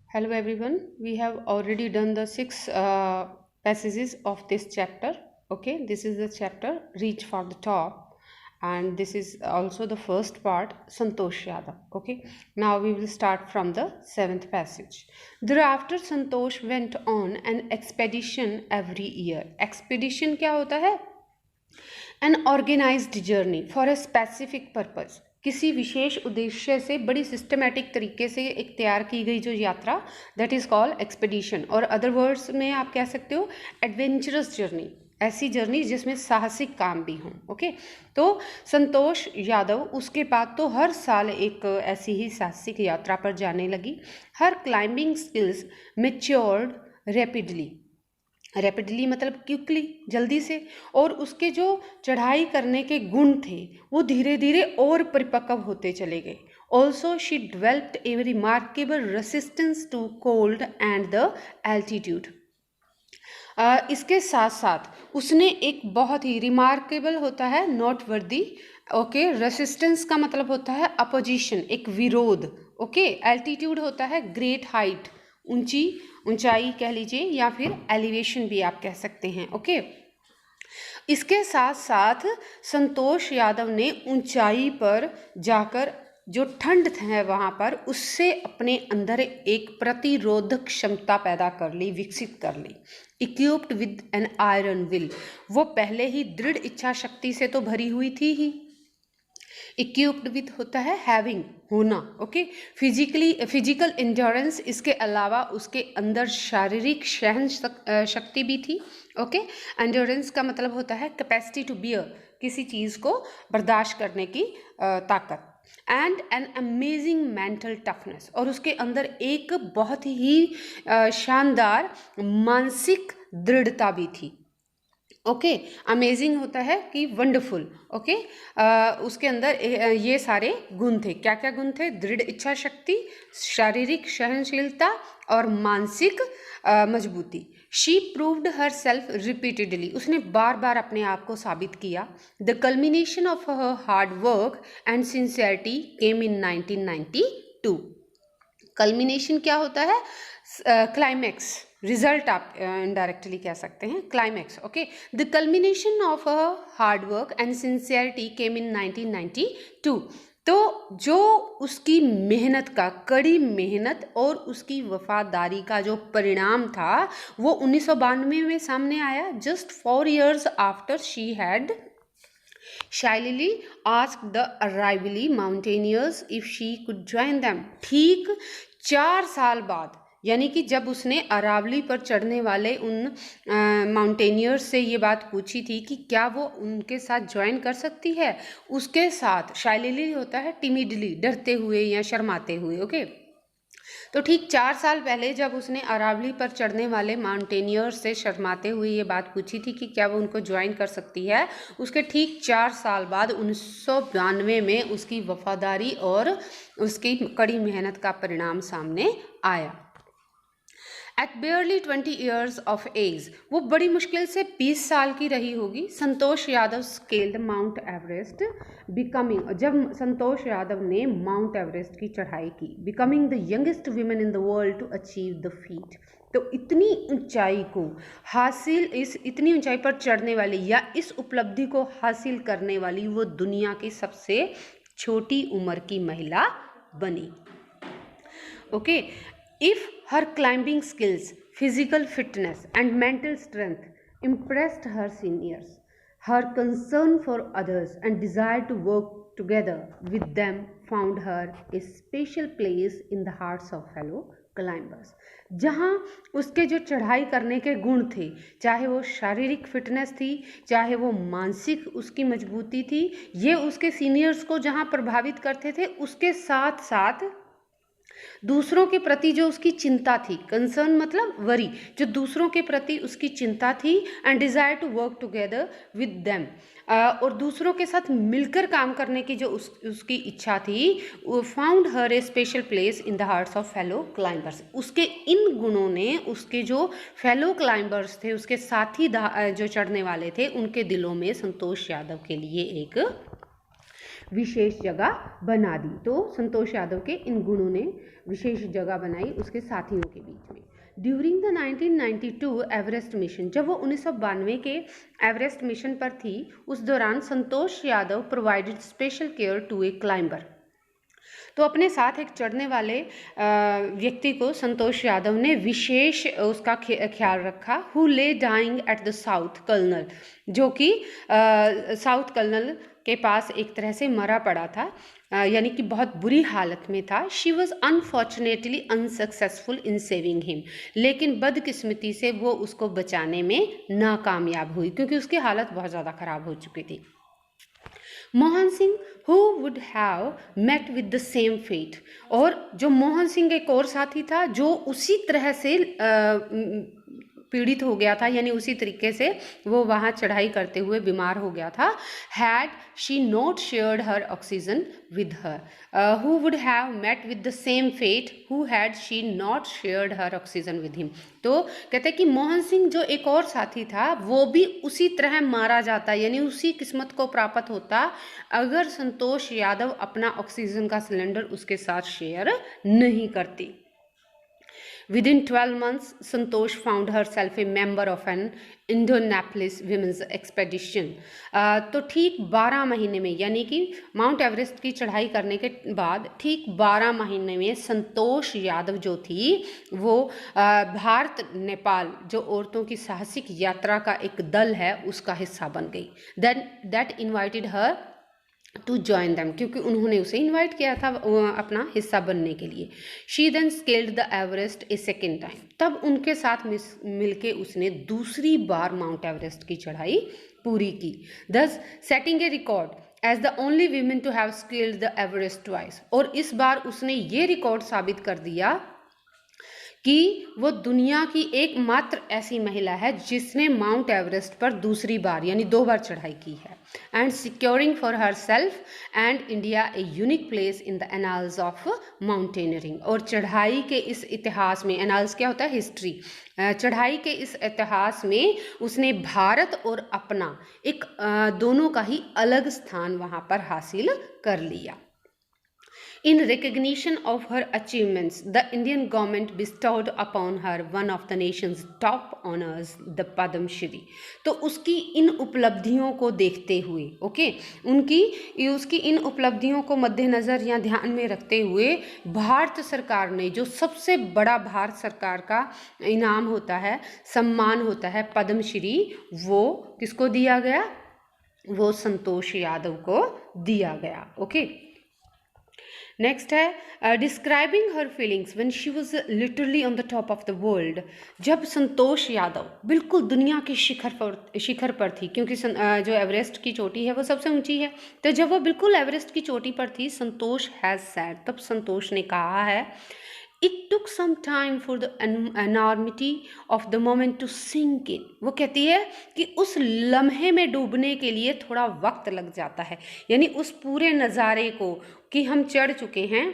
Hello everyone. We have already done the six passages of this chapter. Okay, this is the chapter Reach for the Top, and this is also the first part Santosh Yadav. Okay, now we will start from the seventh passage. Thereafter Santosh went on an expedition every year. Expedition क्या होता है? An organized journey for a specific purpose. किसी विशेष उद्देश्य से बड़ी systematic तरीके से एक तैयार की गई जो यात्रा, दैट इज़ कॉल्ड एक्सपेडिशन, और अदर वर्ड्स में आप कह सकते हो एडवेंचरस जर्नी, ऐसी जर्नी जिसमें साहसिक काम भी हों. ओके, तो संतोष यादव उसके बाद तो हर साल एक ऐसी ही साहसिक यात्रा पर जाने लगी. हर क्लाइंबिंग स्किल्स मैच्योर्ड रैपिडली मतलब क्विकली, जल्दी से, और उसके जो चढ़ाई करने के गुण थे वो धीरे धीरे और परिपक्व होते चले गए. Also she developed a remarkable resistance to cold and the altitude. इसके साथ साथ उसने एक बहुत ही रिमार्केबल होता है नॉट वर्दी, ओके, रेसिस्टेंस का मतलब होता है अपोजिशन, एक विरोध. ओके, एल्टीट्यूड होता है ग्रेट हाइट, ऊंचाई कह लीजिए, या फिर एलिवेशन भी आप कह सकते हैं. ओके, इसके साथ साथ संतोष यादव ने ऊंचाई पर जाकर जो ठंड है वहाँ पर, उससे अपने अंदर एक प्रतिरोधक क्षमता पैदा कर ली, विकसित कर ली. Equipped with an iron will, वो पहले ही दृढ़ इच्छा शक्ति से तो भरी हुई थी ही. इक्विप्ड विद होता है हैविंग, होना. ओके, फिजिकल इंड्योरेंस, इसके अलावा उसके अंदर शारीरिक सहन शक्ति भी थी. ओके, एंड्योरेंस का मतलब होता है कैपेसिटी टू बियर, किसी चीज़ को बर्दाश्त करने की ताकत. And an amazing mental toughness, और उसके अंदर एक बहुत ही शानदार मानसिक दृढ़ता भी थी. ओके, अमेजिंग होता है कि वंडरफुल. ओके, उसके अंदर ये सारे गुण थे. क्या क्या गुण थे? दृढ़ इच्छा शक्ति, शारीरिक सहनशीलता और मानसिक मजबूती. She proved her self repeatedly, उसने बार बार अपने आप को साबित किया. The culmination of her hard work and sincerity came in 1992. Culmination क्या होता है? क्लाइमैक्स, रिजल्ट आप इनडायरेक्टली कह सकते हैं, climax. Okay, the culmination of a hard work and sincerity came in 1992. तो जो उसकी मेहनत का, कड़ी मेहनत और उसकी वफादारी का जो परिणाम था वो 1992 में सामने आया. Just 4 years after she had shyly asked the arrivally mountaineers if she could join them. ठीक 4 साल बाद, यानी कि जब उसने अरावली पर चढ़ने वाले उन माउंटेनियर्स से ये बात पूछी थी कि क्या वो उनके साथ ज्वाइन कर सकती है, उसके साथ शाइली होता है टिमिडली, डरते हुए या शर्माते हुए. ओके, तो ठीक 4 साल पहले जब उसने अरावली पर चढ़ने वाले माउंटेनियर्स से शर्माते हुए ये बात पूछी थी कि क्या वो उनको ज्वाइन कर सकती है, उसके ठीक 4 साल बाद 1992 में उसकी वफादारी और उसकी कड़ी मेहनत का परिणाम सामने आया. At barely 20 years of age, वो बड़ी मुश्किल से 20 साल की रही होगी. Santosh Yadav scaled Mount Everest, becoming, जब संतोष यादव ने माउंट एवरेस्ट की चढ़ाई की, becoming the youngest women in the world to achieve the feat. तो इतनी ऊंचाई को हासिल, इतनी ऊंचाई पर चढ़ने वाली या इस उपलब्धि को हासिल करने वाली वो दुनिया की सबसे छोटी उम्र की महिला बनी. Okay, if her climbing skills, physical fitness and mental strength impressed her seniors, her concern for others and desire to work together with them found her a special place in the hearts of fellow climbers. जहाँ उसके जो चढ़ाई करने के गुण थे, चाहे वो शारीरिक फिटनेस थी, चाहे वो मानसिक उसकी मजबूती थी, ये उसके सीनियर्स को जहाँ प्रभावित करते थे, उसके साथ साथ दूसरों के प्रति जो उसकी चिंता थी, कंसर्न मतलब वरी, जो दूसरों के प्रति उसकी चिंता थी, and desire to work together with them, और दूसरों के साथ मिलकर काम करने की जो उसकी इच्छा थी, वो found her A special place in the hearts of fellow climbers. उसके इन गुणों ने उसके जो फेलो क्लाइंबर्स थे, उसके साथी जो चढ़ने वाले थे, उनके दिलों में संतोष यादव के लिए एक विशेष जगह बना दी। तो संतोष यादव के इन गुणों ने विशेष जगह बनाई उसके साथियों के बीच में। ड्यूरिंग द 1992 एवरेस्ट मिशन, जब वो 1992 के एवरेस्ट मिशन पर थी, उस दौरान Santosh Yadav provided special care to a climber. तो अपने साथ एक चढ़ने वाले व्यक्ति को संतोष यादव ने विशेष उसका ख्याल रखा। Who lay dying at the South Col, जो कि साउथ कर्नल के पास एक तरह से मरा पड़ा था, यानी कि बहुत बुरी हालत में था। She was unfortunately unsuccessful in saving him, लेकिन बदकिस्मती से वो उसको बचाने में नाकामयाब हुई क्योंकि उसकी हालत बहुत ज़्यादा ख़राब हो चुकी थी। Mohan Singh who would have met with the same fate, और जो मोहन सिंह एक और साथी था जो उसी तरह से पीड़ित हो गया था, यानी उसी तरीके से वो वहाँ चढ़ाई करते हुए बीमार हो गया था। Had she not shared her oxygen with her, who would have met with the same fate who had she not shared her oxygen with him. तो कहते हैं कि मोहन सिंह जो एक और साथी था वो भी उसी तरह मारा जाता, यानी उसी किस्मत को प्राप्त होता अगर संतोष यादव अपना ऑक्सीजन का सिलेंडर उसके साथ शेयर नहीं करती। Within 12 months, Santosh found herself a member of an Indianapolis Women's Expedition. तो ठीक 12 महीने में, यानी कि माउंट एवरेस्ट की चढ़ाई करने के बाद ठीक 12 महीने में संतोष यादव जो थी वो भारत नेपाल जो औरतों की साहसिक यात्रा का एक दल है उसका हिस्सा बन गई। That invited her to join them, क्योंकि उन्होंने उसे इनवाइट किया था अपना हिस्सा बनने के लिए। She then scaled the Everest a second time, तब उनके साथ मिलके उसने दूसरी बार माउंट एवरेस्ट की चढ़ाई पूरी की। Thus setting a record as the only women to have scaled the Everest twice, और इस बार उसने ये रिकॉर्ड साबित कर दिया कि वो दुनिया की एकमात्र ऐसी महिला है जिसने माउंट एवरेस्ट पर दूसरी बार यानी 2 बार चढ़ाई की है। And securing for her self and India a unique place in the annals of mountaineering, और चढ़ाई के इस इतिहास में, एनाल्स क्या होता है, हिस्ट्री, चढ़ाई के इस इतिहास में उसने भारत और अपना एक दोनों का ही अलग स्थान वहाँ पर हासिल कर लिया। In recognition of her achievements, the Indian government bestowed upon her one of the nation's top honors, the Padma Shri. तो उसकी इन उपलब्धियों को देखते हुए, उसकी इन उपलब्धियों को मद्देनज़र या ध्यान में रखते हुए भारत सरकार ने जो सबसे बड़ा भारत सरकार का इनाम होता है, सम्मान होता है, पद्म श्री, वो किसको दिया गया? वो संतोष यादव को दिया गया। नेक्स्ट है describing her feelings when she was literally on the top of the world. जब संतोष यादव बिल्कुल दुनिया के शिखर पर थी, क्योंकि जो एवरेस्ट की चोटी है वो सबसे ऊंची है, तो जब वो बिल्कुल एवरेस्ट की चोटी पर थी, संतोष हैज सैड, तब संतोष ने कहा है, It took some time for the enormity of the moment to sink in. वो कहती है कि उस लम्हे में डूबने के लिए थोड़ा वक्त लग जाता है, यानी उस पूरे नज़ारे को कि हम चढ़ चुके हैं,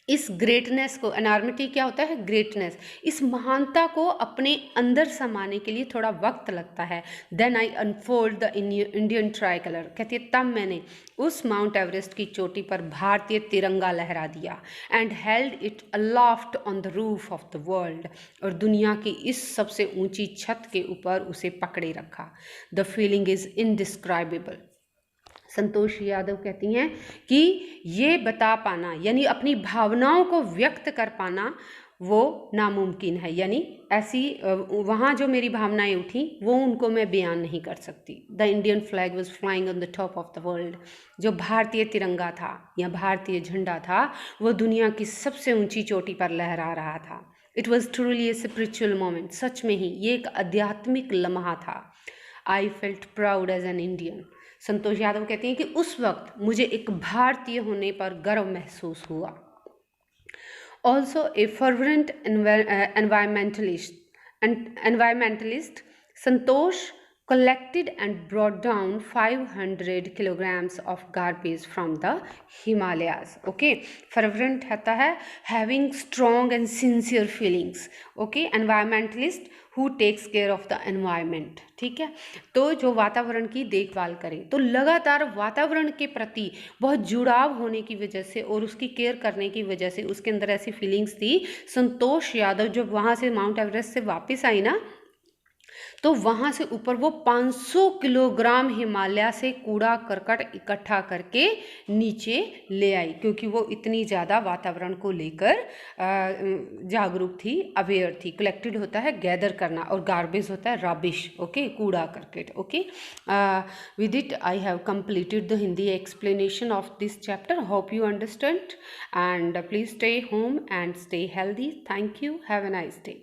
इस ग्रेटनेस को, एनॉर्मिटी क्या होता है? ग्रेटनेस, इस महानता को अपने अंदर समाने के लिए थोड़ा वक्त लगता है। Then I unfold the Indian tricolour, कहती है तब मैंने उस माउंट एवरेस्ट की चोटी पर भारतीय तिरंगा लहरा दिया, and held it aloft on the roof of the world, और दुनिया की इस सबसे ऊंची छत के ऊपर उसे पकड़े रखा। The feeling is indescribable. Santosh Yadav कहती हैं कि ये बता पाना, यानी अपनी भावनाओं को व्यक्त कर पाना, वो नामुमकिन है, यानी ऐसी वहाँ जो मेरी भावनाएं उठी वो उनको मैं बयान नहीं कर सकती। The Indian flag was flying on the top of the world, जो भारतीय तिरंगा था या भारतीय झंडा था वो दुनिया की सबसे ऊंची चोटी पर लहरा रहा था। It was truly a spiritual moment, सच में ही ये एक आध्यात्मिक लम्हा था। I felt proud as an Indian. Santosh Yadav कहती हैं कि उस वक्त मुझे एक भारतीय होने पर गर्व महसूस हुआ। Also a fervent environmentalist, Santosh collected and brought down 500 kilograms of garbage from the Himalayas. Okay, fervent होता है having strong and sincere feelings. Okay, environmentalist who takes care of the environment. ठीक है, तो जो वातावरण की देखभाल करें, तो लगातार वातावरण के प्रति बहुत जुड़ाव होने की वजह से और उसकी केयर करने की वजह से उसके अंदर ऐसी फीलिंग्स थी। संतोष यादव जब वहाँ से माउंट एवरेस्ट से वापस आई ना, तो वहाँ से ऊपर वो 500 किलोग्राम हिमालय से कूड़ा करकट इकट्ठा करके नीचे ले आई, क्योंकि वो इतनी ज़्यादा वातावरण को लेकर जागरूक थी, अवेयर थी। कलेक्टेड होता है गैदर करना और गार्बेज होता है रबिश। ओके, कूड़ा करकट। Okay, with it I have completed the Hindi explanation of this chapter. Hope you understand, and please stay home and stay healthy. Thank you. Have a nice day.